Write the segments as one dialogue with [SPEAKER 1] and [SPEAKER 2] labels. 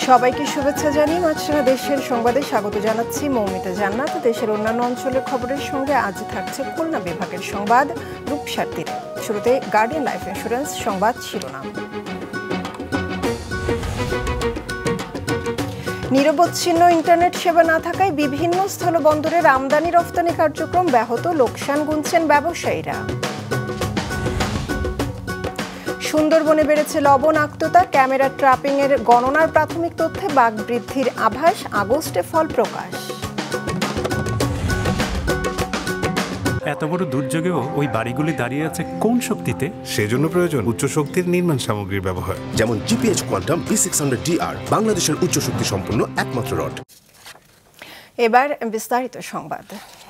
[SPEAKER 1] সবাইকে শুভেচ্ছা জানিয়ে মাছরাঙা দেশের সংবাদে স্বাগত জানাচ্ছি মৌমিতা জান্নাত। দেশের অন্যান্য অঞ্চলের খবরের সঙ্গে আজ থাকছে খুলনা বিভাগের সংবাদ রূপসার তীরে। শুরুতে গার্ডিয়ান লাইফ ইন্স্যুরেন্স সংবাদ শিরোনাম। নিরবচ্ছিন্ন ইন্টারনেট সেবা না থাকায় বিভিন্ন স্থলবন্দরের আমদানি রফতানি কার্যক্রম ব্যাহত, লোকসান গুনছেন ব্যবসায়ীরা। সুন্দরবনে বেড়েছে লবণাক্ততা, ক্যামেরা ট্র্যাপিং এর গণনার প্রাথমিক তথ্যে বাঘ বৃদ্ধির আভাস, আগস্টে ফল প্রকাশ।
[SPEAKER 2] এত বড় দুর্যোগেও ওই বাড়িগুলি দাঁড়িয়ে আছে কোন শক্তিতে?
[SPEAKER 3] সেজন্য প্রয়োজন উচ্চ শক্তির নির্মাণ সামগ্রীর ব্যবহার,
[SPEAKER 4] যেমন জিপিএইচ কোয়ান্টাম B600DR, বাংলাদেশের উচ্চ শক্তি সম্পন্ন একমাত্র রড।
[SPEAKER 1] এবার বিস্তারিত সংবাদ।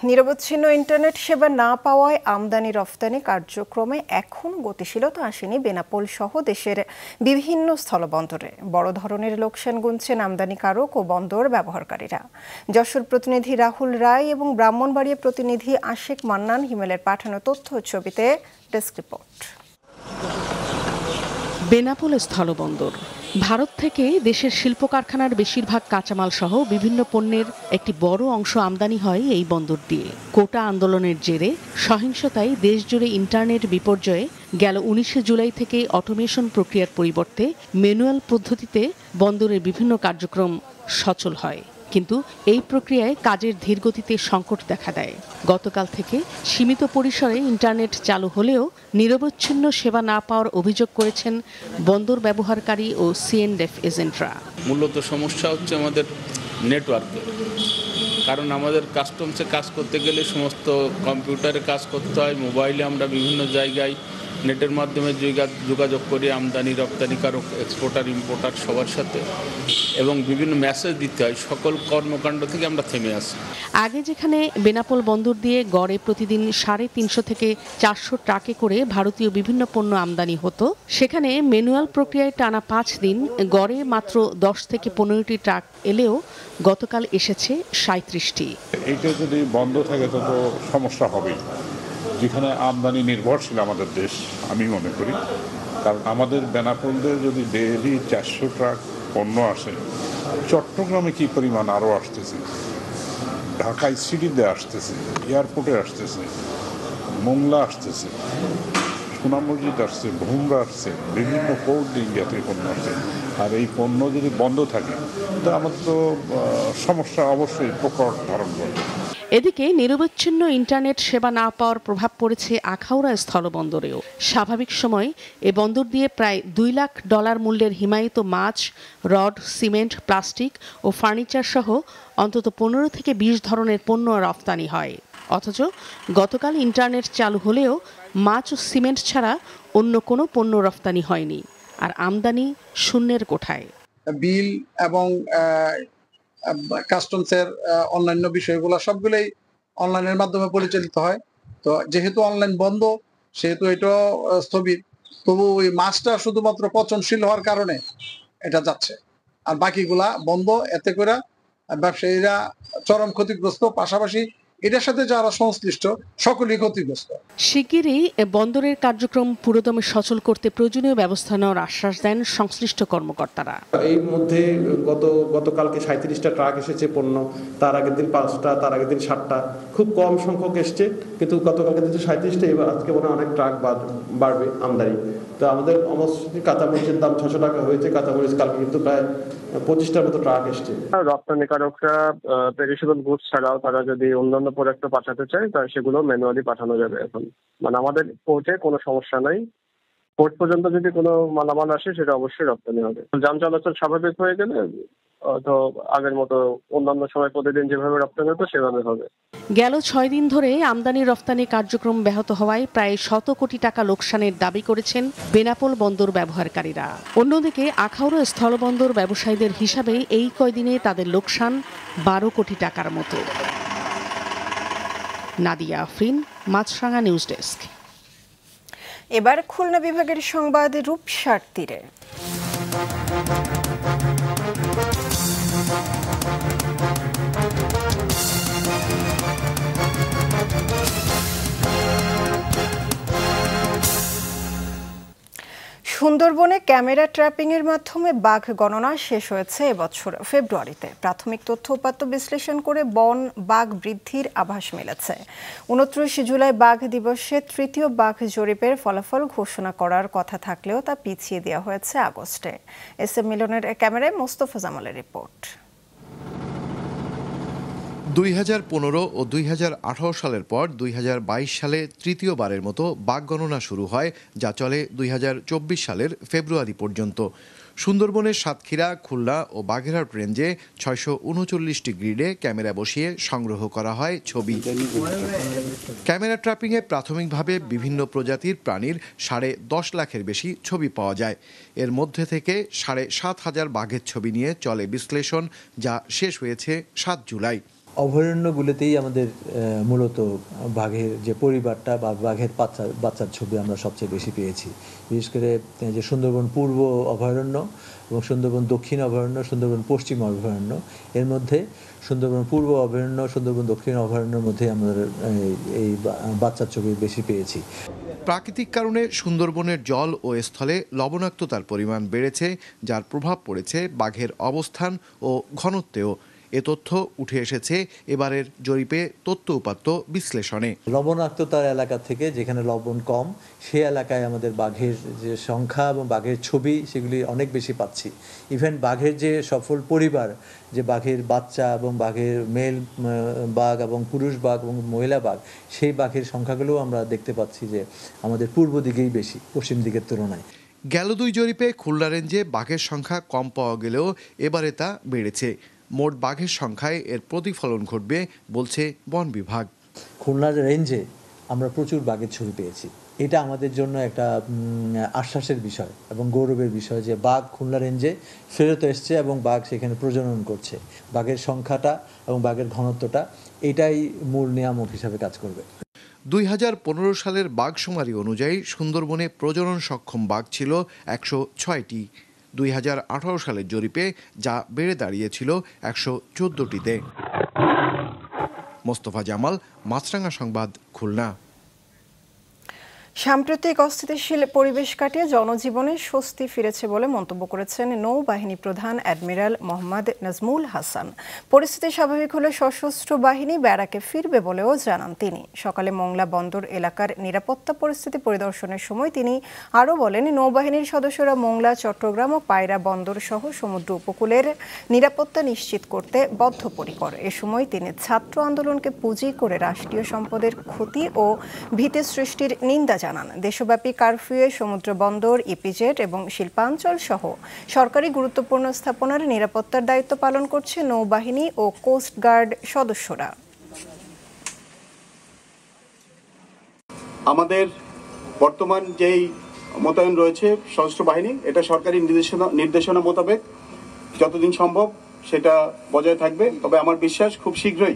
[SPEAKER 1] নিরবচ্ছিন্ন ইন্টারনেট সেবা না পাওয়ায় আমদানি রফতানি কার্যক্রমে এখনও গতিশীলতা আসেনি বেনাপোল সহ দেশের বিভিন্ন স্থলবন্দরে। বড় ধরনের লোকসান গুনছেন আমদানিকারক ও বন্দর ব্যবহারকারীরা। যশোর প্রতিনিধি রাহুল রায় এবং ব্রাহ্মণবাড়িয়া প্রতিনিধি আশিক মান্নান হিমেলের পাঠানো তথ্য ছবিতে ডেস্ক রিপোর্ট।
[SPEAKER 5] বেনাপোল স্থলবন্দর ভারত থেকে দেশের শিল্প কারখানার বেশিরভাগ কাঁচামাল সহ বিভিন্ন পণ্যের একটি বড় অংশ আমদানি হয় এই বন্দর দিয়ে। কোটা আন্দোলনের জেরে সহিংসতায় দেশজুড়ে ইন্টারনেট বিপর্যয়ে গেল 19 জুলাই থেকে অটোমেশন প্রক্রিয়ার পরিবর্তে ম্যানুয়াল পদ্ধতিতে বন্দরের বিভিন্ন কার্যক্রম সচল হয়। কিন্তু এই প্রক্রিয়ায় কাজের ধীরগতিতে সংকট দেখা দেয়। গতকাল থেকে সীমিত পরিসরে ইন্টারনেট চালু হলেও নিরবচ্ছিন্ন সেবা না পাওয়ার অভিযোগ করেছেন বন্দর ব্যবহারকারী ও সিএনডেফ এজেন্টরা।
[SPEAKER 6] মূলত সমস্যা হচ্ছে আমাদের নেটওয়ার্কের, কারণ আমাদের কাস্টমসে কাজ করতে গেলে সমস্ত কম্পিউটারে কাজ করতে হয়, মোবাইলে আমরা বিভিন্ন জায়গায় নেটের মাধ্যমে যোগাযোগ করি আমদানি রপ্তানিকারক, এক্সপোর্টার, ইম্পোর্টার সবার সাথে, এবং বিভিন্ন মেসেজ দিতে হয়। সকল কর্মকাণ্ড থেকে আমরা থেমে আসি।
[SPEAKER 5] আগে যেখানে বেনাপোল বন্দর দিয়ে গড়ে প্রতিদিন 350 থেকে 400 ট্রাকে করে ভারতীয় বিভিন্ন পণ্য আমদানি হতো, সেখানে ম্যানুয়াল প্রক্রিয়ায় টানা 5 দিন গড়ে মাত্র 10 থেকে 15টি ট্রাক এলেও গতকাল এসেছে 37টি।
[SPEAKER 7] এইটা যদি বন্ধ থাকে তো সমস্যা হবেই। যেখানে আমদানি নির্ভরশীল আমাদের দেশ, আমি মনে করি, কারণ আমাদের বেনাপোলদের যদি ডেইলি 400 ট্রাক পণ্য আসে, চট্টগ্রামে কি পরিমাণ আরও আসতেছে, ঢাকায় সিটিতে আসতেছে, এয়ারপোর্টে আসতেছে, মোংলা আসতেছে, সোনা মসজিদ আসছে, ভুমরা আসছে, বিভিন্ন পোর্ট ইন্ডিয়াতে পণ্য আসছে। আর এই পণ্য যদি বন্ধ থাকে তো আমাদের তো সমস্যা অবশ্যই প্রকট ধারণ করবে।
[SPEAKER 5] এদিকে নিরবচ্ছিন্ন ইন্টারনেট সেবা না পাওয়ার প্রভাব পড়েছে আখাউড়া স্থলবন্দরেও। স্বাভাবিক সময় এ বন্দর দিয়ে প্রায় $2 লাখ মূল্যের হিমায়িত মাছ, রড, সিমেন্ট, প্লাস্টিক ও ফার্নিচার সহ অন্তত 15 থেকে 20 ধরনের পণ্য রফতানি হয়। অথচ গতকাল ইন্টারনেট চালু হলেও মাছ ও সিমেন্ট ছাড়া অন্য কোনো পণ্য রফতানি হয়নি, আর আমদানি শূন্যের কোঠায়।
[SPEAKER 8] বিল এবং কাস্টমসের অন্যান্য বিষয়গুলো সবগুলোই অনলাইনের মাধ্যমে পরিচালিত হয়। তো যেহেতু অনলাইন বন্ধ, সেহেতু এটা স্থবির। তবু ওই মাছটা শুধুমাত্র পচনশীল হওয়ার কারণে এটা যাচ্ছে, আর বাকিগুলা বন্ধ। এতে করে ব্যবসায়ীরা চরম ক্ষতিগ্রস্ত, পাশাপাশি এটার সাথে যারা সংশ্লিষ্ট সকলেই ক্ষতিগ্রস্ত।
[SPEAKER 5] শিগগিরই বন্দরের কার্যক্রম পুরোদমে সচল করতে প্রয়োজনীয় ব্যবস্থা নেওয়ার আশ্বাস দেন সংশ্লিষ্ট কর্মকর্তারা।
[SPEAKER 9] এই মধ্যে গতকালকে 37টা ট্রাক এসেছে পণ্য, তার আগের দিন 5টা, তার আগের দিন 7টা, খুব কম সংখ্যক এসছে। কিন্তু গতকালকে যেহেতু 37টা, এবার আজকে মনে হয় অনেক ট্রাক বাড়বে আমদানি। তো আমাদের কাঁচামরিচের দাম 600 টাকা হয়েছে, কাঁচামরিচ কালকে কিন্তু প্রায় 25টার মতো ট্রাক এসছে।
[SPEAKER 10] রপ্তানিকারকরা পেরিশেবল গুডস ছাড়াও তারা যদি অন্যান্য প্রোডাক্ট পাঠাতে চায় তাহলে সেগুলো ম্যানুয়ালি পাঠানো যাবে। এখন মানে আমাদের পোর্টে কোনো সমস্যা নাই, পোর্ট পর্যন্ত যদি কোনো মালামাল আসে সেটা অবশ্যই রপ্তানি হবে। যান চলাচল স্বাভাবিক হয়ে গেলে তো আগের মতো অন্যান্য সময় প্রতিদিন যেভাবে রপ্তানি হতো সেভাবে হবে।
[SPEAKER 5] গেল 6 দিন ধরে আমদানি রফতানি কার্যক্রম ব্যাহত হওয়ায় প্রায় 100 কোটি টাকা লোকসানের দাবি করেছেন বেনাপোল বন্দর ব্যবহারকারীরা। অন্যদিকে আখাউড়া স্থলবন্দর ব্যবসায়ীদের হিসাবে এই কয়দিনে তাদের লোকসান 12 কোটি টাকার মতো। নাদিয়া আফরিন, মাছরাঙা নিউজ ডেস্ক।
[SPEAKER 1] এবার খুলনা বিভাগের সংবাদ রূপসার তীরে। সুন্দরবনে ক্যামেরা ট্র্যাপিংয়ের মাধ্যমে বাঘ গণনা শেষ হয়েছে এবছর ফেব্রুয়ারিতে। প্রাথমিক তথ্য উপাত্ত বিশ্লেষণ করে বাঘ বৃদ্ধির আভাস মিলেছে। 29 জুলাই বাঘ দিবসে তৃতীয় বাঘ জরিপের ফলাফল ঘোষণা করার কথা থাকলেও তা পিছিয়ে দেওয়া হয়েছে আগস্টে। SM মিলনের ক্যামেরায় মোস্তফা জামালের রিপোর্ট।
[SPEAKER 11] 2015 ও 2018 সালের পর 2022 সালে তৃতীয়বারের মতো বাঘ গণনা শুরু হয়, যা চলে 2024 সালের ফেব্রুয়ারি পর্যন্ত। সুন্দরবনের সাতক্ষীরা, খুলনা ও বাগেরহাট রেঞ্জে 639টি গ্রিডে ক্যামেরা বসিয়ে সংগ্রহ করা হয় ছবি। ক্যামেরা ট্র্যাপিংয়ে প্রাথমিকভাবে বিভিন্ন প্রজাতির প্রাণীর 10.5 লাখের বেশি ছবি পাওয়া যায়। এর মধ্যে থেকে 7,500 বাঘের ছবি নিয়ে চলে বিশ্লেষণ, যা শেষ হয়েছে 7 জুলাই।
[SPEAKER 12] অভয়ারণ্যগুলোতেই আমাদের মূলত বাঘের যে পরিবারটা বা বাঘের বাচ্চার ছবি আমরা সবচেয়ে বেশি পেয়েছি। বিশেষ করে যে সুন্দরবন পূর্ব অভয়ারণ্য এবং সুন্দরবন দক্ষিণ অভয়ারণ্য, সুন্দরবন পশ্চিম অভয়ারণ্য, এর মধ্যে সুন্দরবন পূর্ব অভয়ারণ্য, সুন্দরবন দক্ষিণ অভয়ারণ্যের মধ্যে আমরা এই বাচ্চার ছবি বেশি পেয়েছি।
[SPEAKER 11] প্রাকৃতিক কারণে সুন্দরবনের জল ও স্থলে লবণাক্ততার পরিমাণ বেড়েছে, যার প্রভাব পড়েছে বাঘের অবস্থান ও ঘনত্বেও। এ তথ্য উঠে এসেছে এবারের জরিপে তথ্য উপাত্ত বিশ্লেষণে।
[SPEAKER 12] লবণাক্ততার এলাকা থেকে যেখানে লবণ কম, সেই এলাকায় আমাদের বাঘের যে সংখ্যা এবং বাঘের ছবি সেগুলি অনেক বেশি পাচ্ছি। ইভেন বাঘের যে সফল পরিবার, যে বাঘের বাচ্চা এবং বাঘের মেল বাঘ এবং পুরুষ বাঘ এবং মহিলা বাঘ, সেই বাঘের সংখ্যাগুলোও আমরা দেখতে পাচ্ছি যে আমাদের পূর্ব দিকেই বেশি, পশ্চিম দিকের তুলনায়।
[SPEAKER 11] গেল 2 জরিপে খুলনা রেঞ্জে বাঘের সংখ্যা কম পাওয়া গেলেও এবারে তা বেড়েছে। মোট বাঘের সংখ্যায় এর প্রতিফলন ঘটবে বলছে বন বিভাগ।
[SPEAKER 12] খুলনা রেঞ্জে আমরা প্রচুর বাঘের ছবি পেয়েছি। এটা আমাদের জন্য একটা আশ্বাসের বিষয় এবং গৌরবের বিষয় যে বাঘ খুলনা রেঞ্জে ফেরত এসছে এবং বাঘ সেখানে প্রজনন করছে। বাঘের সংখ্যাটা এবং বাঘের ঘনত্বটা এটাই মূল নিয়ামক হিসাবে কাজ করবে।
[SPEAKER 11] 2015 সালের বাঘশুমারি অনুযায়ী সুন্দরবনে প্রজনন সক্ষম বাঘ ছিল 106টি। 2018 সালের জরিপে যা বেড়ে দাঁড়িয়েছিল 114টিতে। মোস্তফা জামাল, মাছরাঙা সংবাদ, খুলনা।
[SPEAKER 1] সাম্প্রতিক অস্থিতিশীল পরিবেশ কাটিয়ে জনজীবনে স্বস্তি ফিরেছে বলে মন্তব্য করেছেন নৌবাহিনী প্রধান অ্যাডমিরাল মোহাম্মদ নাজমুল হাসান। পরিস্থিতি স্বাভাবিক হলে সশস্ত্র বাহিনী ব্যারাকে ফিরবে বলেও জানান তিনি। সকালে মোংলা বন্দর এলাকার নিরাপত্তা পরিস্থিতি পরিদর্শনের সময় তিনি আরও বলেন, নৌবাহিনীর সদস্যরা মোংলা, চট্টগ্রাম ও পায়রা বন্দর সহ সমুদ্র উপকূলের নিরাপত্তা নিশ্চিত করতে বদ্ধপরিকর। এ সময় তিনি ছাত্র আন্দোলনকে পুঁজি করে রাষ্ট্রীয় সম্পদের ক্ষতি ও ভীতি সৃষ্টির নিন্দা জানান। দেশব্যাপী কারফিউয়ে সমুদ্র বন্দর, ইপিজেড এবং শিল্পাঞ্চল সহ সরকারি গুরুত্বপূর্ণ স্থাপনার নিরাপত্তার দায়িত্ব পালন করছে নৌবাহিনী ও কোস্ট গার্ড সদস্যরা।
[SPEAKER 13] আমাদের বর্তমান যেই মোতায়েন রয়েছে সশস্ত্র বাহিনী, এটা সরকারি নির্দেশনা মোতাবেক যতদিন সম্ভব সেটা বজায় থাকবে। তবে আমার বিশ্বাস খুব শীঘ্রই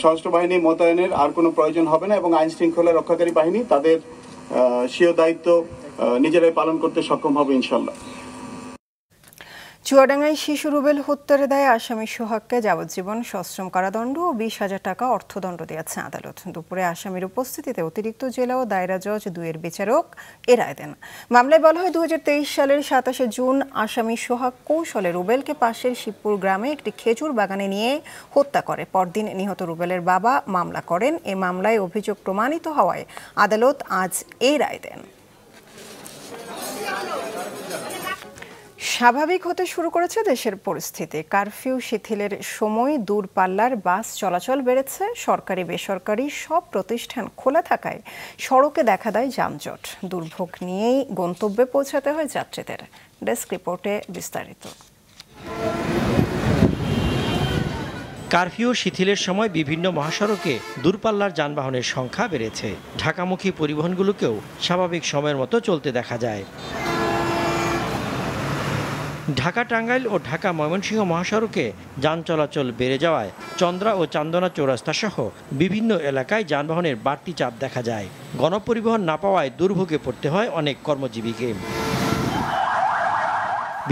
[SPEAKER 13] সশস্ত্র বাহিনী মোতায়েনের আর কোনো প্রয়োজন হবে না এবং আইন শৃঙ্খলা রক্ষাকারী বাহিনী তাদের স্বীয় দায়িত্ব নিজেরাই পালন করতে সক্ষম হবে ইনশাল্লাহ।
[SPEAKER 1] চুয়াডাঙ্গায় শিশু রুবেল হত্যার দায়ে আসামি সোহাগকে যাবজ্জীবন সশ্রম কারাদণ্ড ও 20,000 টাকা অর্থদণ্ড দিয়েছে আদালত। দুপুরে আসামির উপস্থিতিতে অতিরিক্ত জেলা ও দায়রা জজ 2-এর বিচারক এ রায় দেন। মামলায় বলা হয়, 2023 সালের 27 জুন আসামি সোহাগ কৌশলে রুবেলকে পাশের শিবপুর গ্রামে একটি খেজুর বাগানে নিয়ে হত্যা করে। পরদিন নিহত রুবেলের বাবা মামলা করেন। এ মামলায় অভিযোগ প্রমাণিত হওয়ায় আদালত আজ এই রায় দেন। স্বাভাবিক হতে শুরু করেছে দেশের পরিস্থিতি। কারফিউ শিথিলের সময় দূরপাল্লার বাস চলাচল বেড়েছে। সরকারি বেসরকারি সব প্রতিষ্ঠান খোলা থাকায় সড়কে দেখা দেয় যানজট। দুর্ভোগ নিয়েই গন্তব্যে পৌঁছাতে হয় যাত্রীদের। ডেস্ক রিপোর্টে বিস্তারিত।
[SPEAKER 14] কারফিউ শিথিলের সময় বিভিন্ন মহাসড়কে দূরপাল্লার যানবাহনের সংখ্যা বেড়েছে। ঢাকামুখী পরিবহনগুলোকেও স্বাভাবিক সময়ের মতো চলতে দেখা যায়। ঢাকা টাঙ্গাইল ও ঢাকা ময়মনসিংহ মহাসড়কে যান চলাচল বেড়ে যাওয়ায় চন্দ্রা ও চান্দনা চৌরাস্তা সহ বিভিন্ন এলাকায় যানবাহনের বাড়তি চাপ দেখা যায়। গণপরিবহন না পাওয়ায় দুর্ভোগে পড়তে হয় অনেক কর্মজীবীকে।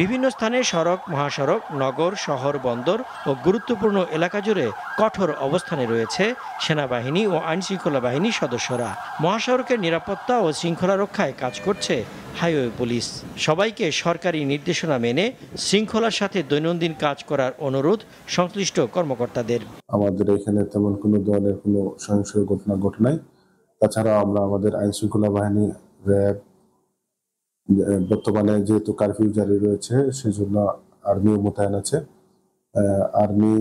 [SPEAKER 14] বিভিন্ন স্থানে সড়ক, মহাসড়ক, নগর, শহর, বন্দর ও গুরুত্বপূর্ণ এলাকা জুড়ে কঠোর অবস্থানে রয়েছে সেনাবাহিনী ও আইনশৃঙ্খলা বাহিনীর সদস্যরা। মহাসড়কের নিরাপত্তা ও শৃঙ্খলা রক্ষায় কাজ করছে হাইওয়ে পুলিশ। সবাইকে সরকারি নির্দেশনা মেনে শৃঙ্খলার সাথে দৈনন্দিন কাজ করার অনুরোধ সংশ্লিষ্ট কর্মকর্তাদের।
[SPEAKER 15] আমাদের এখানে তেমন কোনো ধরনের কোনো সহিংস ঘটনা ঘটে নাই। তাছাড়া আমরা আমাদের আইন শৃঙ্খলা বাহিনী, র্যাব, বর্তমানে যেহেতু কারফিউ জারি রয়েছে সেজন্য আর্মিও মোতায়েন আছে। আর্মি,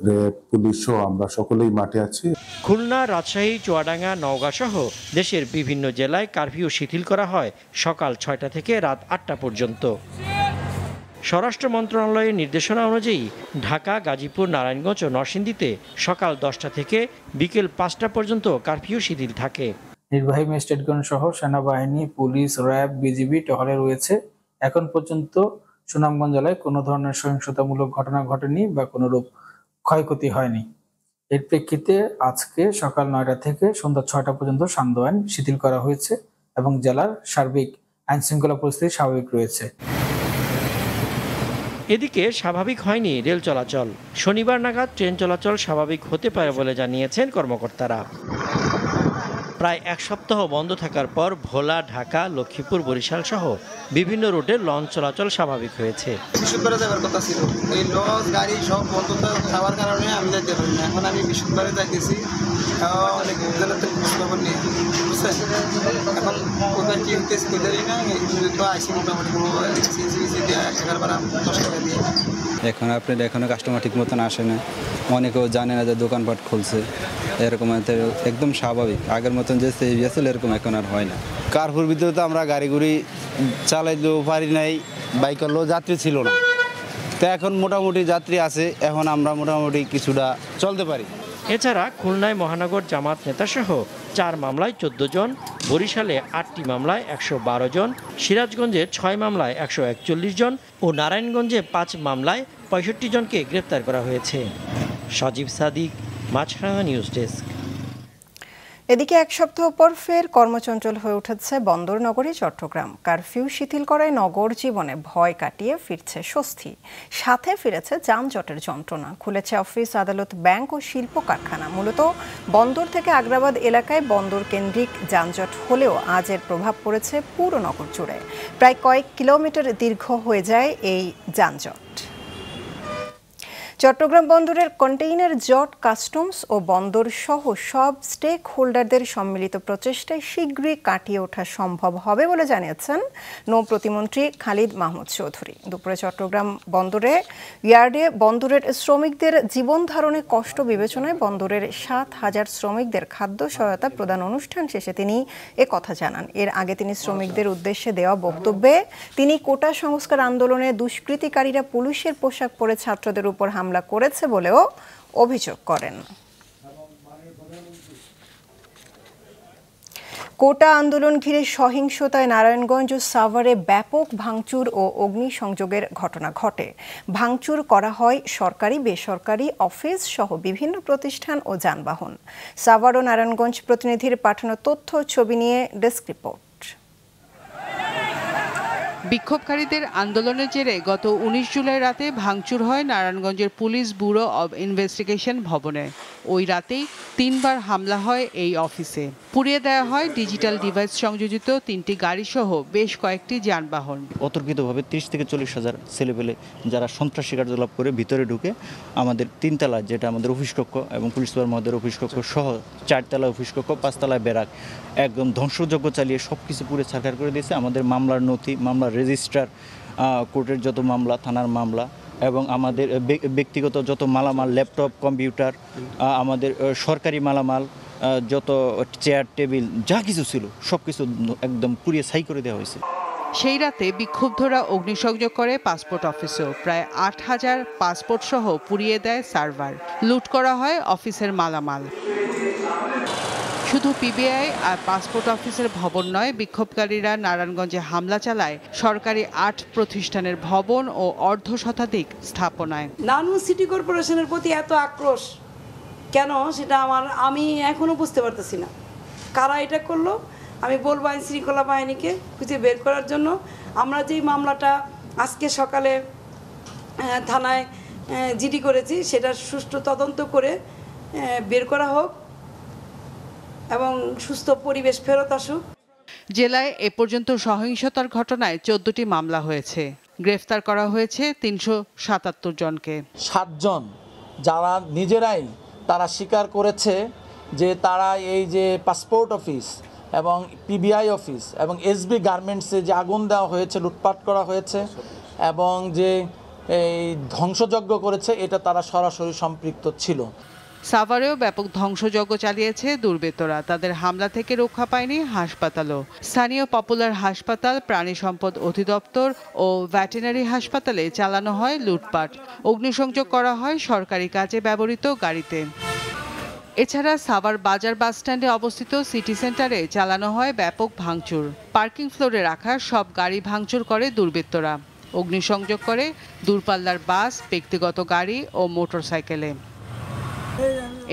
[SPEAKER 15] র্যাব, পুলিশও আমরা সকলেই মাঠে আছি।
[SPEAKER 14] খুলনা, রাজশাহী, চুয়াডাঙ্গা, নওগাঁ সহ দেশের বিভিন্ন জেলায় কারফিউ শিথিল করা হয় সকাল ৬টা থেকে রাত ৮টা পর্যন্ত। স্বরাষ্ট্র মন্ত্রণালয়ের নির্দেশনা অনুযায়ী ঢাকা, গাজীপুর, নারায়ণগঞ্জ ও নরসিংদীতে সকাল 10টা থেকে বিকেল 5টা পর্যন্ত কারফিউ শিথিল থাকে।
[SPEAKER 16] নির্বাহী ম্যাজিস্ট্রেটগণ সহ সেনাবাহিনী, পুলিশ, র্যাব, বিজিবি টহলে রয়েছে। এখন পর্যন্ত সুনামগঞ্জ জেলায় কোনো ধরনের সহিংসতামূলক ঘটনা ঘটেনি বা কোনোরূপ ক্ষয়ক্ষতি হয়নি। এর প্রেক্ষিতে আজকে সকাল 9টা থেকে সন্ধ্যা 6টা পর্যন্ত সান্ধ্য আইন শিথিল করা হয়েছে এবং জেলার সার্বিক আইন শৃঙ্খলা পরিস্থিতি স্বাভাবিক রয়েছে।
[SPEAKER 14] এদিকে স্বাভাবিক হয়নি রেল চলাচল। শনিবার নাগাদ ট্রেন চলাচল স্বাভাবিক হতে পারে বলে জানিয়েছেন কর্মকর্তারা। প্রায় এক সপ্তাহ বন্ধ থাকার পর ভোলা, ঢাকা, লক্ষ্মীপুর, বরিশাল সহ বিভিন্ন রুটে লঞ্চ চলাচল স্বাভাবিক হয়েছে।
[SPEAKER 17] বৃহস্পতিবারে যাবার কথা ছিল, এই লঞ্চ গাড়ি সব বন্ধ থাকার কারণে আমি যেতে পারি না। এখন আমি বৃহস্পতিবারে যাইতেছি, অনেক জেলাতে খোঁজখবর নিয়ে, বুঝছেন। এখন কোথায় কি হইতেছে কোথায় না, তো আইসি মোটামুটি কোনো 11 ভাড়া 10 টাকা দিয়ে।
[SPEAKER 18] এখন আপনার এখনো কাস্টমার ঠিক মতন আসে না, অনেকেও জানে না যে দোকানপাট খুলছে, এরকম একদম স্বাভাবিক। আগের মতন যে ছিল এরকম এখন আর হয় না। কারফুর ভিতরে তো আমরা গাড়ি গুড়ি চালাইতেও পারি নাই, বাইক হলেও যাত্রী ছিল না, তো এখন মোটামুটি যাত্রী আছে, এখন আমরা মোটামুটি কিছুটা চলতে পারি।
[SPEAKER 14] এছাড়া খুলনায় মহানগর জামাত নেতাসহ 4 মামলায় 14 জন, বরিশালে 8টি মামলায় 112 জন, সিরাজগঞ্জে 6 মামলায় 141 জন ও নারায়ণগঞ্জে 5 মামলায় 65 জনকে গ্রেপ্তার করা হয়েছে। সজীব সাদিক, মাছরাঙা নিউজ ডেস্ক।
[SPEAKER 1] এদিকে এক সপ্তাহ পর ফের কর্মচঞ্চল হয়ে উঠেছে বন্দর নগরী চট্টগ্রাম। কারফিউ শিথিল করায় নগর জীবনে ভয় কাটিয়ে ফিরছে স্বস্তি, সাথে ফিরেছে যানজটের যন্ত্রণা। খুলেছে অফিস, আদালত, ব্যাংক ও শিল্প কারখানা। মূলত বন্দর থেকে আগ্রাবাদ এলাকায় বন্দর কেন্দ্রিক যানজট হলেও আজ এর প্রভাব পড়েছে পুরো নগর জুড়ে। প্রায় কয়েক কিলোমিটার দীর্ঘ হয়ে যায় এই যানজট। চট্টগ্রাম বন্দরের কন্টেইনার জট, কাস্টমস ও বন্দর সহ সব স্টেক হোল্ডারদের সম্মিলিত প্রচেষ্টায় শীঘ্রই কাটিয়ে ওঠা সম্ভব হবে বলে জানিয়েছেন নৌ প্রতিমন্ত্রী খালিদ মাহমুদ চৌধুরী। দুপুরে চট্টগ্রাম বন্দরে ইয়ার্ডে বন্দরের শ্রমিকদের জীবন ধারণে কষ্ট বিবেচনায় বন্দরের 7,000 শ্রমিকদের খাদ্য সহায়তা প্রদান অনুষ্ঠান শেষে তিনি কথা জানান। এর আগে তিনি শ্রমিকদের উদ্দেশ্যে দেওয়া বক্তব্যে তিনি কোটা সংস্কার আন্দোলনে দুষ্কৃতিকারীরা পুলিশের পোশাক পরে ছাত্রদের উপর হামলা করেছে বলেও অভিযোগ করেন। কোটা আন্দোলন ঘিরে সহিংসতায় নারায়ণগঞ্জ ও সাভারে ব্যাপক ভাঙচুর ও অগ্নিসংযোগের ঘটনা ঘটে। ভাঙচুর করা হয় সরকারি, বেসরকারি অফিস সহ বিভিন্ন প্রতিষ্ঠান ও যানবাহন। সাভার ও নারায়ণগঞ্জ প্রতিনিধির পাঠানো তথ্য ছবি নিয়ে ডেস্ক রিপোর্ট।
[SPEAKER 5] বিক্ষোভকারীদের আন্দোলনের জেরে গত 19 জুলাই রাতে ভাঙচুর হয় নারায়ণগঞ্জের পুলিশ ব্যুরো অব ইনভেস্টিগেশন ভবনে। ওই রাতেই 3 বার হামলা হয় এই অফিসে। পুড়িয়ে দেওয়া হয় ডিজিটাল ডিভাইস সংযোজিত 3টি গাড়ি সহ বেশ কয়েকটি যানবাহন।
[SPEAKER 19] অতর্কিতভাবে 30 থেকে 40 হাজার ছেলেপেলে যারা সন্ত্রাসী কার্যকলাপ করে ভিতরে ঢুকে আমাদের 3 তলা, যেটা আমাদের অফিস কক্ষ এবং পুলিশ সুপার মহোদয়ের অফিস কক্ষ সহ 4 তলা অফিস কক্ষ, 5 তলায় ব্যারাক, একদম ধ্বংসযজ্ঞ চালিয়ে সব কিছু পুড়ে ছারখার করে দিয়েছে। আমাদের মামলার নথি, মামলার রেজিস্ট্রার, কোর্টের যত মামলা, থানার মামলা এবং আমাদের ব্যক্তিগত যত মালামাল, ল্যাপটপ, কম্পিউটার, আমাদের সরকারি মালামাল, যত চেয়ার, টেবিল যা কিছু ছিল সব কিছু একদম পুড়িয়ে ছাই করে দেওয়া হয়েছে।
[SPEAKER 5] সেই রাতে বিক্ষুব্ধরা অগ্নিসংযোগ করে পাসপোর্ট অফিসেও। প্রায় 8,000 পাসপোর্ট সহ পুড়িয়ে দেয় সার্ভার। লুট করা হয় অফিসের মালামাল। শুধু পিবিআই আর পাসপোর্ট অফিসের ভবন নয়, বিক্ষোভকারীরা নারায়ণগঞ্জে হামলা চালায় সরকারি 8 প্রতিষ্ঠানের ভবন ও অর্ধশতাধিক স্থাপনায়।
[SPEAKER 20] নারায়ণগঞ্জ সিটি কর্পোরেশনের প্রতি এত আক্রোশ কেন, সেটা আমি এখনো বুঝতে পারতেছি না। কারা এটা করলো? আমি বলবো আইন শৃঙ্খলা বাহিনীকে খুঁজে বের করার জন্য। আমরা যেই মামলাটা আজকে সকালে থানায় জিডি করেছি, সেটা সুষ্ঠু তদন্ত করে বের করা হোক এবং সুস্থ পরিবেশ ফেরত আসুক।
[SPEAKER 5] জেলায় এ পর্যন্ত সহিংসতার ঘটনায় 14টি মামলা হয়েছে। গ্রেফতার করা হয়েছে 377 জনকে।
[SPEAKER 21] 7 জন যারা নিজেরাই তারা স্বীকার করেছে যে তারা এই যে পাসপোর্ট অফিস এবং পিবিআই অফিস এবং এসবি গার্মেন্টসে যে আগুন দেওয়া হয়েছে, লুটপাট করা হয়েছে এবং যে এই ধ্বংসযজ্ঞ করেছে, এটা তারা সরাসরি সম্পৃক্ত ছিল।
[SPEAKER 5] সাভারেও ব্যাপক ধ্বংসযজ্ঞ চালিয়েছে দুর্বৃত্তরা। তাদের হামলা থেকে রক্ষা পায়নি হাসপাতালও। স্থানীয় পপুলার হাসপাতাল, প্রাণী সম্পদ অধিদপ্তর ও ভেটেরিনারি হাসপাতালে চালানো হয় লুটপাট। অগ্নিসংযোগ করা হয় সরকারি কাজে ব্যবহৃত গাড়িতে। এছাড়া সাভার বাজার বাসস্ট্যান্ডে অবস্থিত সিটি সেন্টারে চালানো হয় ব্যাপক ভাঙচুর। পার্কিং ফ্লোরে রাখা সব গাড়ি ভাঙচুর করে দুর্বৃত্তরা। অগ্নিসংযোগ করে দূরপাল্লার বাস, ব্যক্তিগত গাড়ি ও মোটরসাইকেলে।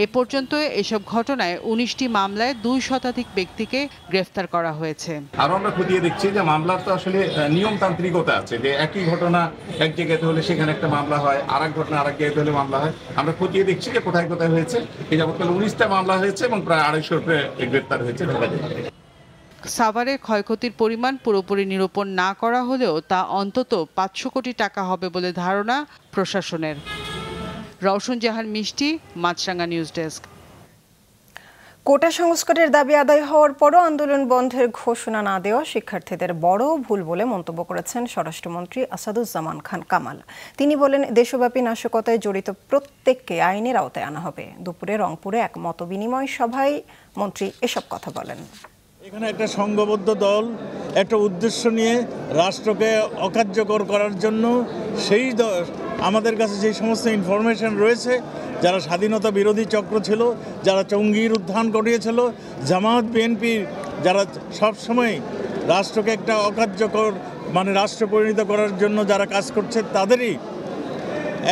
[SPEAKER 5] এ পর্যন্ত এসব ঘটনায় 19টি মামলায় 2 শতাধিক ব্যক্তিকে গ্রেফতার করা হয়েছে।
[SPEAKER 22] আরো আমরা খতিয়ে দেখছি যে মামলার তো আসলে নিয়মতান্ত্রিকতা আছে, যে একই ঘটনা এক জায়গাতে হলে সেখানে একটা মামলা হয়, আরেক ঘটনা আরেক জায়গাতে হলে মামলা হয়। আমরা খতিয়ে দেখছি যে কোথায় কোথায় হয়েছে। এই যাবৎকাল 19টা মামলা হয়েছে এবং প্রায় 250 গ্রেফতার হয়েছে।
[SPEAKER 5] সাভারে ক্ষয়ক্ষতির পরিমাণ পুরোপুরি নিরূপণ না করা হলেও তা অন্তত 500 কোটি টাকা হবে বলে ধারণা প্রশাসনের। রওশন জাহান মিষ্টি, মাছরাঙ্গা নিউজ ডেস্ক।
[SPEAKER 1] কোটা সংস্কারের দাবি আদায় হওয়ার পরও আন্দোলন বন্ধের ঘোষণা না দেওয়া শিক্ষার্থীদের বড় ভুল বলে মন্তব্য করেছেন স্বরাষ্ট্রমন্ত্রী আসাদুজ্জামান খান কামাল। তিনি বলেন, দেশব্যাপী নাশকতায় জড়িত প্রত্যেককে আইনের আওতায় আনা হবে। দুপুরে রংপুরে এক মতবিনিময় সভায় মন্ত্রী এসব কথা বলেন।
[SPEAKER 23] এখানে একটা সংঘবদ্ধ দল একটা উদ্দেশ্য নিয়ে রাষ্ট্রকে অকার্যকর করার জন্য সেই আমাদের কাছে যেই সমস্ত ইনফরমেশন রয়েছে, যারা স্বাধীনতা বিরোধী চক্র ছিল, যারা জঙ্গির উত্থান ঘটিয়েছিল, জামাত বিএনপি যারা সবসময় রাষ্ট্রকে একটা অকার্যকর রাষ্ট্র পরিণত করার জন্য যারা কাজ করছে, তাদেরই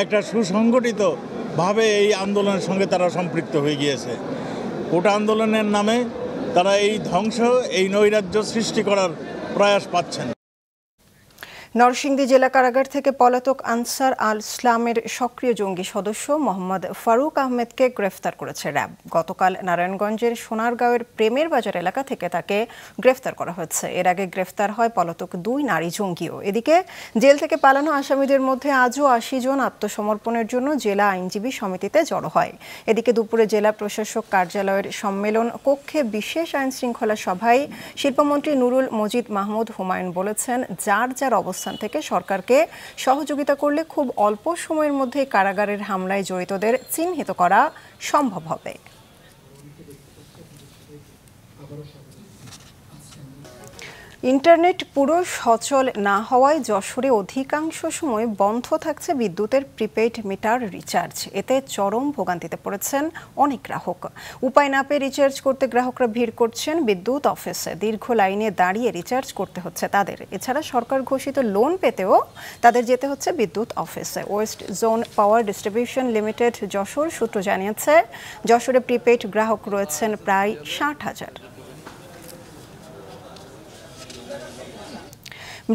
[SPEAKER 23] একটা সুসংগঠিতভাবে এই আন্দোলনের সঙ্গে তারা সম্পৃক্ত হয়ে গিয়েছে। কোটা আন্দোলনের নামে তারা এই ধ্বংস, এই নৈরাজ্য সৃষ্টি করার প্রয়াস পাচ্ছেন।
[SPEAKER 1] নরসিংদী জেলা কারাগার থেকে পলাতক আনসার আল ইসলামের সক্রিয় জঙ্গি সদস্য মোহাম্মদ ফারুক আহমেদকে গ্রেফতার করেছে র্যাব। গতকাল নারায়ণগঞ্জের সোনারগাঁওয়ের প্রেমের বাজার এলাকা থেকে তাকে গ্রেফতার করা হয়েছে। এর আগে গ্রেফতার হয় পলাতক 2 নারী জঙ্গিও। এদিকে জেল থেকে পালানো আসামিদের মধ্যে আজও 80 জন আত্মসমর্পণের জন্য জেলা আইনজীবী সমিতিতে জড়ো হয়। এদিকে দুপুরে জেলা প্রশাসক কার্যালয়ের সম্মেলন কক্ষে বিশেষ আইন শৃঙ্খলা সভায় শিল্পমন্ত্রী নুরুল মজিদ মাহমুদ হুমায়ুন বলেছেন, যার যার অবস্থান থেকে সরকারকে সহযোগিতা করলে খুব অল্প সময়ের মধ্যে কারাগারের হামলায় জড়িতদের চিহ্নিত করা সম্ভব হবে। ইন্টারনেট পুরো সচল না হওয়ায় যশোরে অধিকাংশ সময় বন্ধ থাকছে বিদ্যুতের প্রিপেইড মিটার রিচার্জ। এতে চরম ভোগান্তিতে পড়েছেন অনেক গ্রাহক। উপায় না পেয়ে রিচার্জ করতে গ্রাহকরা ভিড় করছেন বিদ্যুৎ অফিসে। দীর্ঘ লাইনে দাঁড়িয়ে রিচার্জ করতে হচ্ছে তাদের। এছাড়া সরকার ঘোষিত লোন পেতেও তাদের যেতে হচ্ছে বিদ্যুৎ অফিসে। West zone power distribution limited Jessore সূত্র জানিয়েছে, যশোরে প্রিপেইড গ্রাহক রয়েছেন প্রায় 60,000।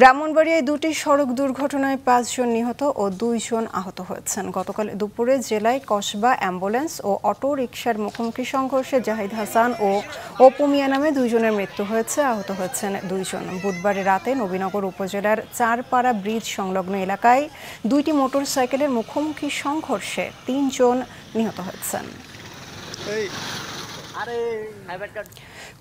[SPEAKER 1] ব্রাহ্মণবাড়িয়ায় 2টি সড়ক দুর্ঘটনায় 5 জন নিহত ও 2 জন আহত হয়েছেন। গতকাল দুপুরে জেলায় কসবা অ্যাম্বুলেন্স ও অটো রিকশার মুখোমুখি সংঘর্ষে জাহিদ হাসান ও অপু মিয়া নামে 2 জনের মৃত্যু হয়েছে, আহত হয়েছেন 2 জন। বুধবার রাতে নবীনগর উপজেলার চারপাড়া ব্রিজ সংলগ্ন এলাকায় 2টি মোটরসাইকেলের মুখোমুখি সংঘর্ষে 3 জন নিহত হয়েছেন।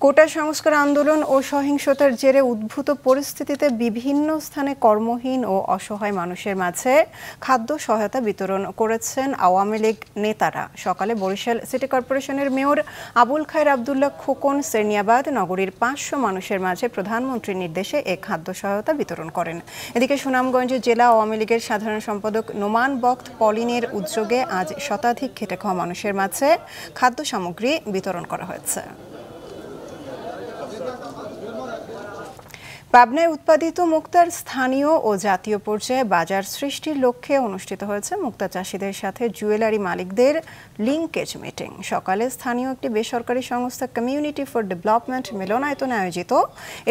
[SPEAKER 1] কোটা সংস্কার আন্দোলন ও সহিংসতার জেরে উদ্ভূত পরিস্থিতিতে বিভিন্ন স্থানে কর্মহীন ও অসহায় মানুষের মাঝে খাদ্য সহায়তা বিতরণ করেছেন আওয়ামী লীগ নেতারা। সকালে বরিশাল সিটি কর্পোরেশনের মেয়র আবুল খায়ের আবদুল্লাহ খোকন সেরনিয়াবাদ নগরীর 500 মানুষের মাঝে প্রধানমন্ত্রীর নির্দেশে এ খাদ্য সহায়তা বিতরণ করেন। এদিকে সুনামগঞ্জে জেলা আওয়ামী লীগের সাধারণ সম্পাদক নোমান বক্ত পলিনের উদ্যোগে আজ শতাধিক খেটে খাওয়া মানুষের মাঝে খাদ্য সামগ্রী বিতরণ করা হয়েছে। পাবনায় উৎপাদিত মুক্তার স্থানীয় ও জাতীয় পর্যায়ে বাজার সৃষ্টির লক্ষ্যে অনুষ্ঠিত হয়েছে মুক্তা চাষিদের সাথে জুয়েলারি মালিকদের লিঙ্কেজ মিটিং। সকালে স্থানীয় একটি বেসরকারি সংস্থা কমিউনিটি ফর ডেভেলপমেন্ট মিলনায়তনে আয়োজিত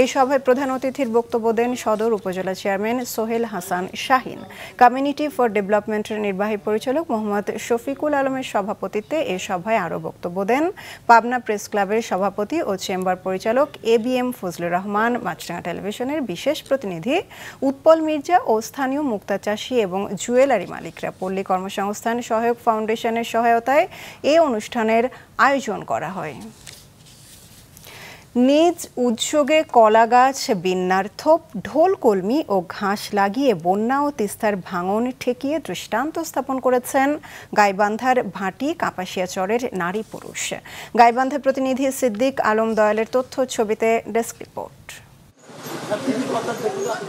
[SPEAKER 1] এই সভায় প্রধান অতিথির বক্তব্য দেন সদর উপজেলা chairman Sohel Hasan Shahin. Community for ডেভেলপমেন্টের নির্বাহী পরিচালক মোহাম্মদ শফিকুল আলমের সভাপতিত্বে এই সভায় আরও বক্তব্য দেন পাবনা প্রেস ক্লাবের সভাপতি ও চেম্বার পরিচালক ABM ফজলুর রহমান, মাছরাঙা টেলিভিশনের বিশেষ প্রতিনিধি উৎপল মির্জা ও স্থানীয় মুক্তা চাষী এবং জুয়েলারি মালিকরা। পল্লী কর্মসংস্থান সহায়ক ফাউন্ডেশনের সহায়তায় এই অনুষ্ঠানের আয়োজন করা হয়। নিজ উদ্যোগে কলা গাছ, বিন্যার থোপ, ঢোল কলমি ও ঘাস লাগিয়ে বন্যা ও তিস্তার ভাঙন ঠেকিয়ে দৃষ্টান্ত স্থাপন করেছেন গাইবান্ধার ভাটি কাপাসিয়াচরের নারী পুরুষ। গাইবান্ধা প্রতিনিধি সিদ্দিক আলম দয়ালের তথ্য, ছবিতে ডেস্ক রিপোর্ট।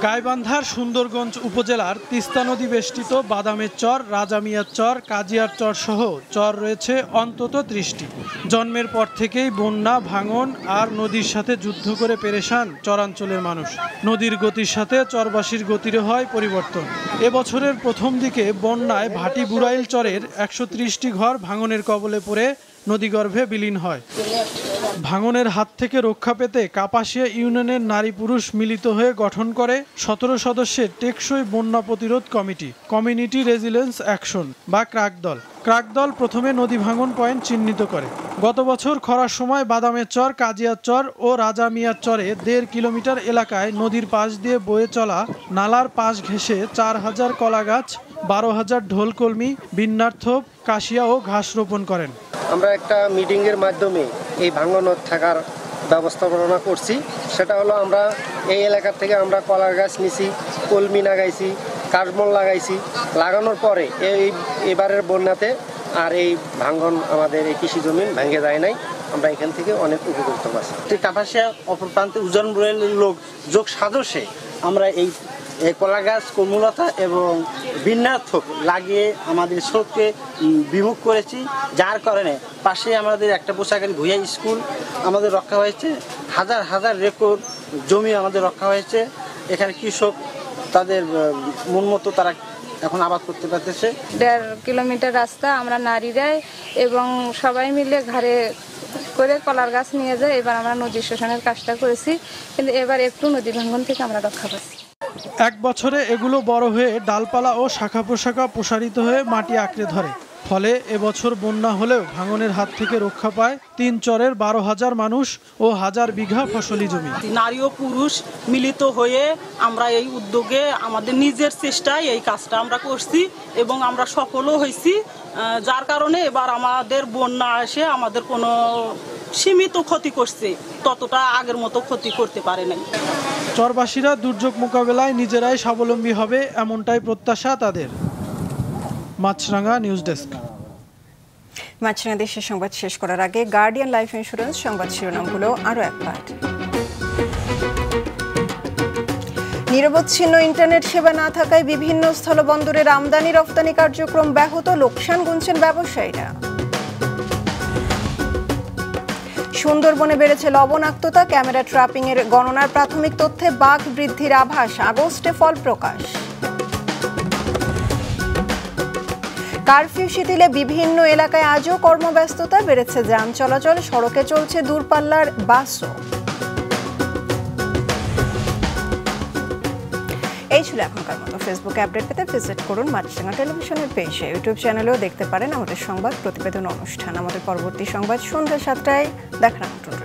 [SPEAKER 2] গাইবান্ধার সুন্দরগঞ্জ উপজেলার তিস্তা নদী বেষ্টিত বাদামের চর, রাজামিয়ার চর, কাজিয়ার চর সহ চর রয়েছে অন্তত 30টি। জন্মের পর থেকেই বন্যা, ভাঙন আর নদীর সাথে যুদ্ধ করে পেরেশান চরাঞ্চলের মানুষ। নদীর গতির সাথে চরবাসীর গতিরও হয় পরিবর্তন। এবছরের প্রথম দিকে বন্যায় ভাটি বুড়াইল চরের 130টি ঘর ভাঙনের কবলে পড়ে নদীগর্ভে বিলীন হয়। ভাঙনের হাত থেকে রক্ষা পেতে কাপাসিয়া ইউনিয়নের নারী পুরুষ মিলিত হয়ে গঠন করে 17 সদস্যের টেকসই বন্যা প্রতিরোধ কমিটি, কমিউনিটি রেজিলিয়েন্স অ্যাকশন বা ক্রাক দল। ক্রাক দল প্রথমে নদী ভাঙন পয়েন্ট চিহ্নিত করে। গত বছর খরার সময় বাদামের চর, কাজিয়ার চর ও রাজা মিয়ার চরে 1.5 কিলোমিটার এলাকায় নদীর পাশ দিয়ে বয়ে চলা নালার পাশ ঘেঁষে 4000 কলা গাছ, 12,000 ঢোল কলমি, বিন্যার থোপ, কাশিয়া ও ঘাস রোপণ করেন।
[SPEAKER 3] আমরা একটা মিটিংয়ের মাধ্যমে এই ভাঙন থাকার ব্যবস্থাপনা করছি। সেটা হলো আমরা এই এলাকার থেকে আমরা কলার গাছ নিছি, কলমি লাগাইছি, কাশবন লাগাইছি। লাগানোর পরে এবারের বন্যাতে আর এই ভাঙন আমাদের এই কৃষি জমি ভেঙে যায় নাই। আমরা এখান থেকে অনেক উপকৃত পাচ্ছি। কাপাসিয়া অপর প্রান্তে উজান বুড়াইলের লোক যোগ সাজসে আমরা এই কলা গাছ, কমলতা এবং বিন্যার্থ লাগিয়ে আমাদের স্রোতকে বিমুখ করেছি, যার কারণে পাশে আমাদের একটা পোশাকারী ভুইয়া স্কুল আমাদের রক্ষা হয়েছে। হাজার হাজার রেকর্ড জমি আমাদের রক্ষা হয়েছে। এখানে কৃষক তাদের মন মতো তারা এখন আবাদ করতে পারতেছে।
[SPEAKER 4] 1.5 কিলোমিটার রাস্তা আমরা নারীরাই এবং সবাই মিলে ঘাড়ে করে কলার গাছ নিয়ে যায়। এবার আমরা নদী শোষণের কাজটা করেছি, কিন্তু এবার একটু নদী ভাঙন থেকে আমরা রক্ষা পাচ্ছি।
[SPEAKER 2] এক বছরে এগুলো বড় হয়ে ডালপালা ও শাখা প্রশাখা প্রসারিত হয়ে মাটি আঁকড়ে ধরে। ফলে এবছর বন্যা হলেও ভাঙনের হাত থেকে রক্ষা পায় 3 চরের 12,000 মানুষ ও 1000 বিঘা ফসলি জমি।
[SPEAKER 24] নারী ও পুরুষ মিলিত হয়ে আমরা এই উদ্যোগে আমাদের নিজের চেষ্টায় এই কাজটা আমরা করছি এবং আমরা সফলও হয়েছি, যার কারণে এবার আমাদের বন্যা এসে আমাদের কোনো সীমিত ক্ষতি করছে, ততটা আগের মতো ক্ষতি করতে পারে নাই।
[SPEAKER 2] চরবাসীরা দুর্যোগ মোকাবেলায় নিজেরাই স্বাবলম্বী হবে এমনটাই প্রত্যাশা তাদের। মাছরাঙা নিউজ ডেস্ক।
[SPEAKER 1] মাছরাঙা দেশের সংবাদ শেষ করার আগে গার্ডিয়ান লাইফ ইন্স্যুরেন্স সংবাদ শিরোনামগুলো আরও একবার। নিরবচ্ছিন্ন ইন্টারনেট সেবা না থাকায় বিভিন্ন স্থলবন্দরের আমদানি রফতানি কার্যক্রম ব্যাহত, লোকসান গুনছেন ব্যবসায়ীরা। সুন্দরবনে বেড়েছে লবণাক্ততা, ক্যামেরা ট্র্যাপিং এর গণনার প্রাথমিক তথ্যে বাঘ বৃদ্ধির আভাস, আগস্টে ফল প্রকাশ। কারফিউ শিথিলে বিভিন্ন এলাকায় আজও কর্মব্যস্ততা, বেড়েছে যান চলাচল, সড়কে চলছে দূরপাল্লার বাসও। এই ছিল এখনকার মতো। ফেসবুকে আপডেট পেতে ভিজিট করুন মাছরাঙা টেলিভিশনের পেজে। ইউটিউব চ্যানেলেও দেখতে পারেন আমাদের সংবাদ প্রতিবেদন অনুষ্ঠান। আমাদের পরবর্তী সংবাদ সন্ধ্যা 7টায় দেখার আমন্ত্রণ।